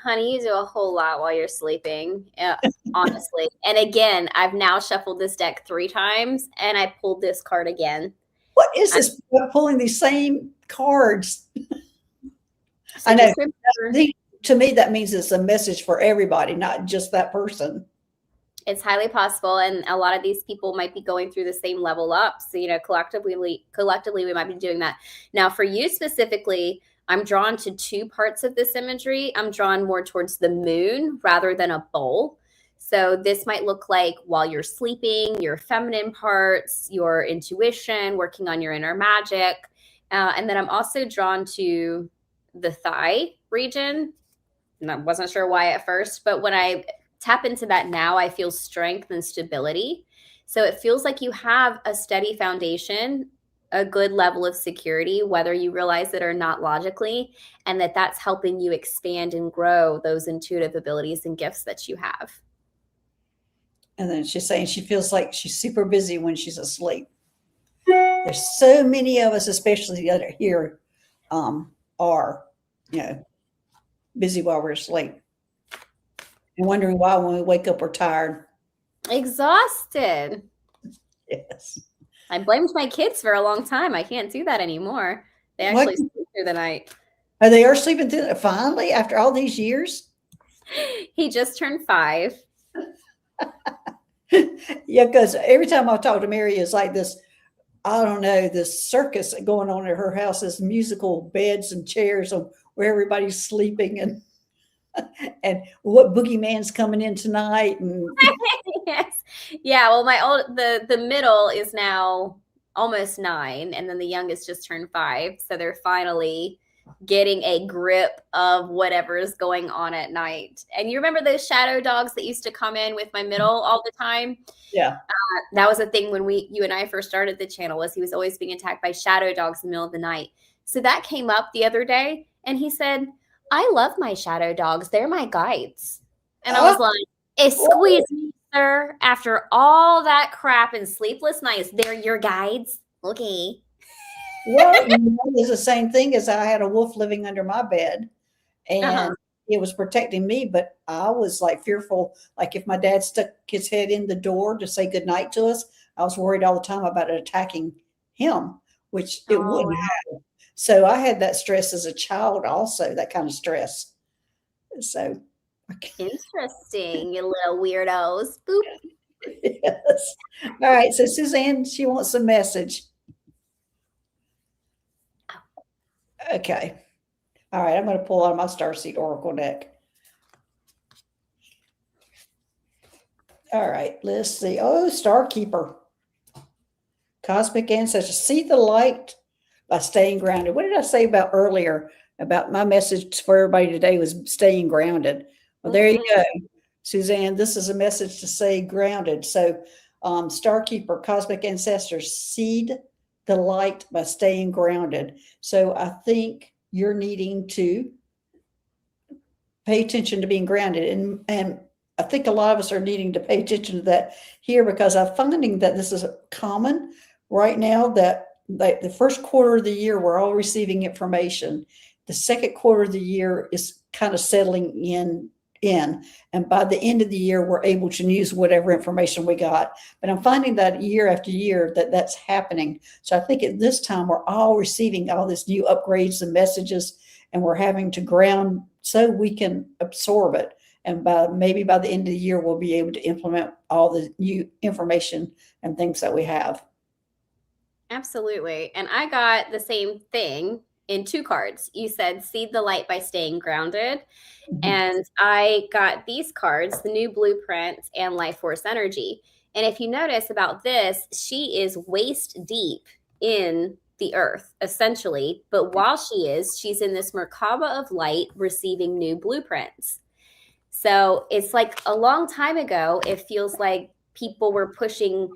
Honey, you do a whole lot while you're sleeping, honestly. And again, I've now shuffled this deck 3 times, and I pulled this card again. What is this? Pulling these same cards. So I know. To me, that means it's a message for everybody, not just that person. It's highly possible, and a lot of these people might be going through the same level up. So, collectively, we might be doing that. Now, for you specifically, I'm drawn to 2 parts of this imagery. I'm drawn more towards the moon rather than a bowl. So this might look like while you're sleeping, your feminine parts, your intuition, working on your inner magic. And then I'm also drawn to the thigh region. And I wasn't sure why at first, but when I tap into that now, I feel strength and stability. So it feels like you have a steady foundation, a good level of security, whether you realize it or not logically, and that's helping you expand and grow those intuitive abilities and gifts that you have. And then she's saying she feels like she's super busy when she's asleep. There's so many of us, especially that are here, are, busy while we're asleep and wondering why when we wake up we're tired. Exhausted. Yes. I blamed my kids for a long time. I can't do that anymore. They actually sleep through the night. Oh, they are sleeping through it finally after all these years? He just turned 5. Yeah, because every time I talk to Mary, it's like this, I don't know, this circus going on at her house, this musical beds and chairs where everybody's sleeping and what boogeyman's coming in tonight. And yes. Yeah. Well, the middle is now almost 9, and then the youngest just turned 5. So they're finally getting a grip of whatever is going on at night. And you remember those shadow dogs that used to come in with my middle all the time? Yeah. That was a thing when you and I first started the channel, was he was always being attacked by shadow dogs in the middle of the night. So that came up the other day, and he said, I love my shadow dogs. They're my guides. And I was like, excuse me, sir. After all that crap and sleepless nights, they're your guides? Okay. Well, it's the same thing as I had a wolf living under my bed, Uh-huh. and it was protecting me, but I was like fearful. Like if my dad stuck his head in the door to say goodnight to us, I was worried all the time about it attacking him, which it Oh, wouldn't have. So I had that stress as a child also, that kind of stress. So, interesting, you little weirdos. Boop. yes. All right. So Suzanne, she wants a message. Okay. All right. I'm going to pull out my Starseed Oracle deck. All right. Let's see. Oh, Starkeeper. Cosmic ancestors. See the light by staying grounded. What did I say about earlier about my message for everybody today was staying grounded? Well, there you go. Suzanne, this is a message to stay grounded. So, Starkeeper, cosmic ancestors, seed the light by staying grounded. So, I think you're needing to pay attention to being grounded. And I think a lot of us are needing to pay attention to that here because I'm finding that this is common right now that the first quarter of the year, we're all receiving information. The second quarter of the year is kind of settling in. And by the end of the year, we're able to use whatever information we got. But I'm finding that year after year that that's happening. So I think at this time, we're all receiving all this new upgrades and messages, and we're having to ground so we can absorb it. And maybe by the end of the year, we'll be able to implement all the new information and things that we have. Absolutely. And I got the same thing in 2 cards. You said seed the light by staying grounded. Mhm. And I got these cards, the new blueprint and life force energy. And if you notice about this, she is waist deep in the earth, essentially. But while she's in this Merkaba of light receiving new blueprints. So it's like a long time ago, it feels like people were pushing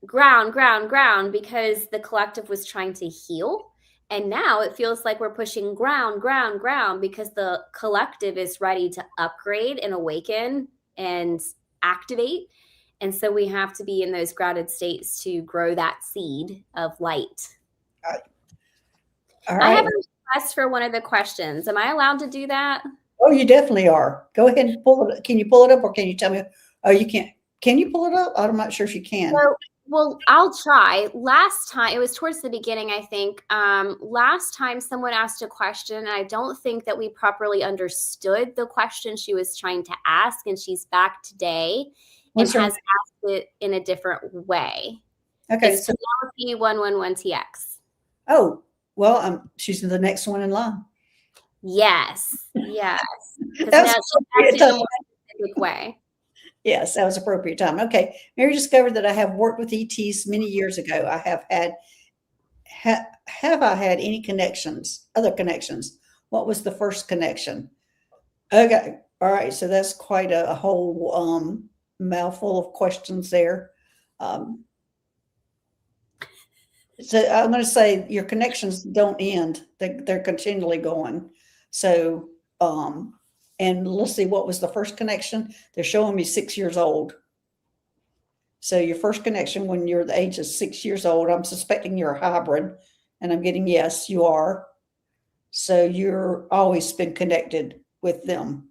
ground because the collective was trying to heal. And now it feels like we're pushing ground because the collective is ready to upgrade and awaken and activate. And so we have to be in those grounded states to grow that seed of light. All I have right. a request for one of the questions. Am I allowed to do that? Oh, you definitely are. Go ahead and pull it. Can you pull it up or can you tell me? Oh, you can't. Can you pull it up? I'm not sure if you can. Well, I'll try. Last time, it was towards the beginning, I think. Last time someone asked a question, and I don't think that we properly understood the question she was trying to ask, and she's back today and What's her has name? asked it in a different way. Okay. It's So, Penelope 111TX. oh, well, she's the next one in line. Yes. Because That now was she appropriate asked it in a time. more specific way. Yes, that was appropriate time. Okay. Mary discovered that I have worked with ETs many years ago. I have had, have I had any connections, other connections? What was the first connection? Okay. All right. So that's quite a whole mouthful of questions there. Um, so I'm going to say your connections don't end; they're continually going. So, and let's see, what was the first connection? They're showing me 6 years old. So your first connection when you're the age of 6 years old, I'm suspecting you're a hybrid, and I'm getting yes, you are. So you're always been connected with them.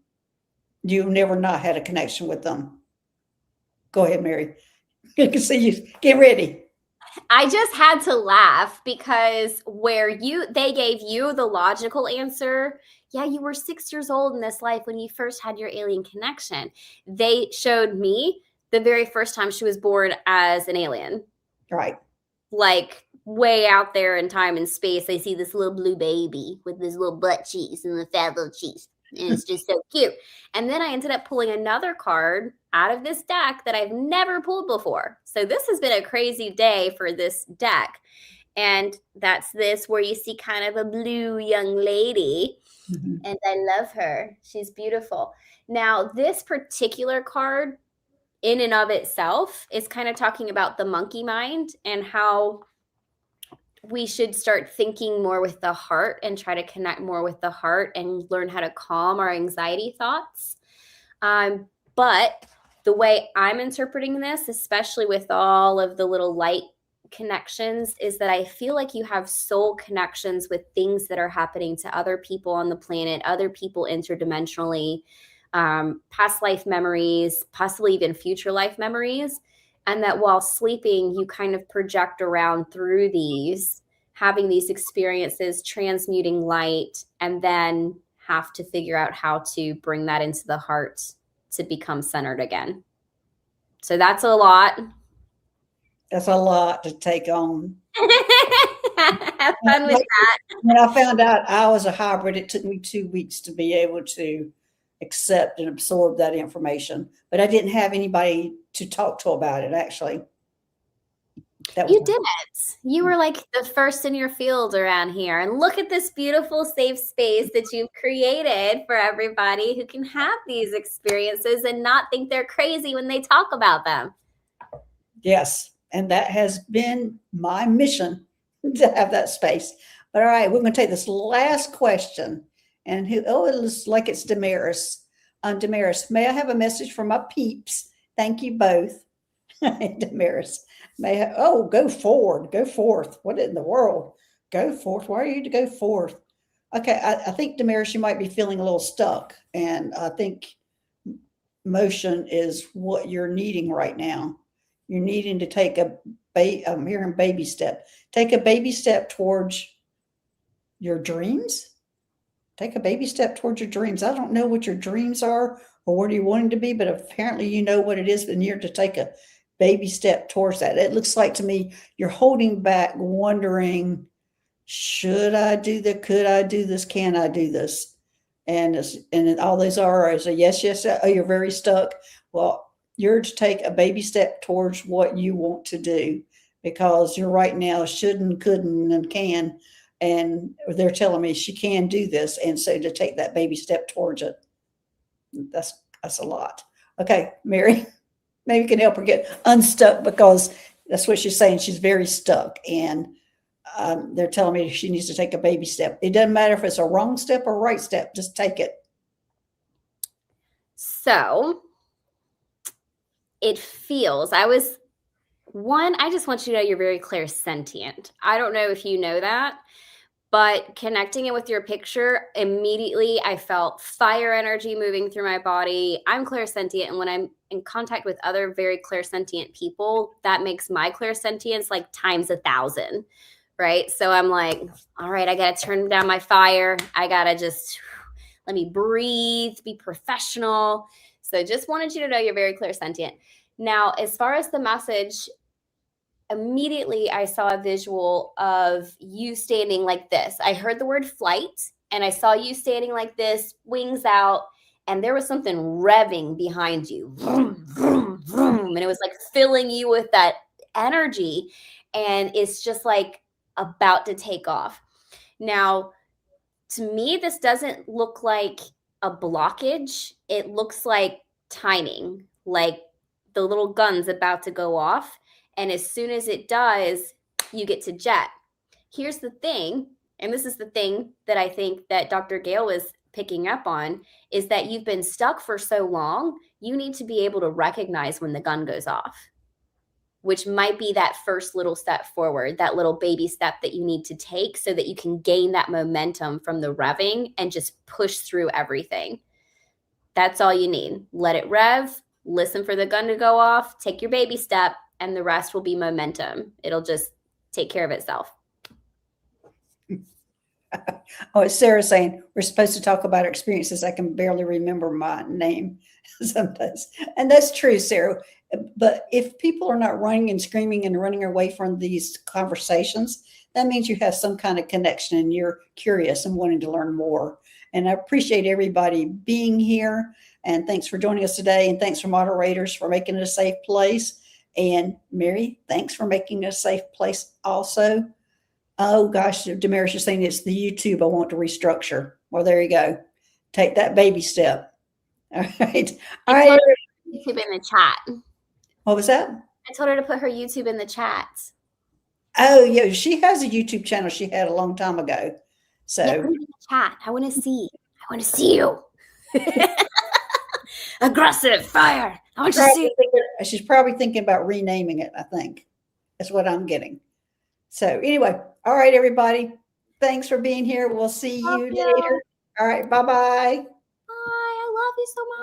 You've never not had a connection with them. Go ahead, Mary. I can see you. Get ready. I just had to laugh because they gave you the logical answer. Yeah, you were 6 years old in this life when you first had your alien connection. They showed me the very first time she was born as an alien, Right. like way out there in time and space. They see this little blue baby with this little butt cheeks and the fat little cheeks. And it's just so cute. And then I ended up pulling another card out of this deck that I've never pulled before. So this has been a crazy day for this deck. And that's this where you see kind of a blue young lady. Mm-hmm. And I love her. She's beautiful. Now, this particular card in and of itself is kind of talking about the monkey mind and how we should start thinking more with the heart and try to connect more with the heart and learn how to calm our anxiety thoughts. But the way I'm interpreting this, especially with all of the little light connections is that I feel like you have soul connections with things that are happening to other people on the planet, other people interdimensionally, past life memories, possibly even future life memories. And that while sleeping, you kind of project around through these, having these experiences, transmuting light, and then have to figure out how to bring that into the heart to become centered again. So that's a lot. That's a lot to take on. Have fun with that. When I found out I was a hybrid, it took me 2 weeks to be able to accept and absorb that information. But I didn't have anybody to talk to about it, actually. You did it. You were like the first in your field around here. And look at this beautiful safe space that you've created for everybody who can have these experiences and not think they're crazy when they talk about them. Yes. And that has been my mission, to have that space. But all right, we're going to take this last question. And it looks like it's Damaris. Damaris, may I have a message for my peeps? Thank you both. Damaris, go forward, go forth. What in the world? Go forth. Why are you to go forth? Okay, I think, Damaris, you might be feeling a little stuck. And I think motion is what you're needing right now. You're needing to take I'm hearing baby step. Take a baby step towards your dreams. Take a baby step towards your dreams. I don't know what your dreams are or what you want them to be, but apparently you know what it is, and you're to take a baby step towards that. It looks like to me you're holding back, wondering, should I do that? Could I do this? Can I do this? And all those are is a yes, yes. Oh, you're very stuck. Well, you're to take a baby step towards what you want to do, because you're right now shouldn't, couldn't, and can. And they're telling me she can do this. And so to take that baby step towards it, that's a lot. Okay, Mary, maybe you can help her get unstuck, because that's what she's saying. She's very stuck. And they're telling me she needs to take a baby step. It doesn't matter if it's a wrong step or right step. Just take it. So it feels, I just want you to know you're very clairsentient. I don't know if you know that, but connecting it with your picture, immediately I felt fire energy moving through my body. I'm clairsentient, and when I'm in contact with other very clairsentient people, that makes my clairsentience like times 1,000, right? So I'm like, all right, I got to turn down my fire. I got to just let me breathe, be professional. So just wanted you to know you're very clairsentient. Now, as far as the message, immediately I saw a visual of you standing like this. I heard the word flight, and I saw you standing like this, wings out, and there was something revving behind you. Vroom, vroom, vroom, and it was like filling you with that energy, and it's just like about to take off. Now, to me, this doesn't look like a blockage. It looks like timing, like the little gun's about to go off. And as soon as it does, you get to jet. Here's the thing, and this is the thing that I think that Dr. Gail was picking up on, is that you've been stuck for so long, you need to be able to recognize when the gun goes off, which might be that first little step forward, that little baby step that you need to take so that you can gain that momentum from the revving and just push through everything. That's all you need. Let it rev, listen for the gun to go off, take your baby step, and the rest will be momentum. It'll just take care of itself. Oh, it's Sarah saying we're supposed to talk about our experiences. I can barely remember my name sometimes. And that's true, Sarah. But if people are not running and screaming and running away from these conversations, that means you have some kind of connection and you're curious and wanting to learn more. And I appreciate everybody being here. And thanks for joining us today. And thanks for moderators for making it a safe place. And Mary, thanks for making it a safe place also. Oh gosh, Damaris, you're saying it's the YouTube I want to restructure. Well, there you go. Take that baby step. All right. All right. YouTube in the chat. What was that? I told her to put her YouTube in the chat. Oh yeah, she has a YouTube channel she had a long time ago. So yeah, put it in the chat. I want to see. I want to see you. Aggressive fire. I want to see. She's probably thinking about renaming it, I think. is what I'm getting. So anyway, all right, everybody. Thanks for being here. We'll see Love you you. later. All right. Bye-bye. Bye. I love you so much.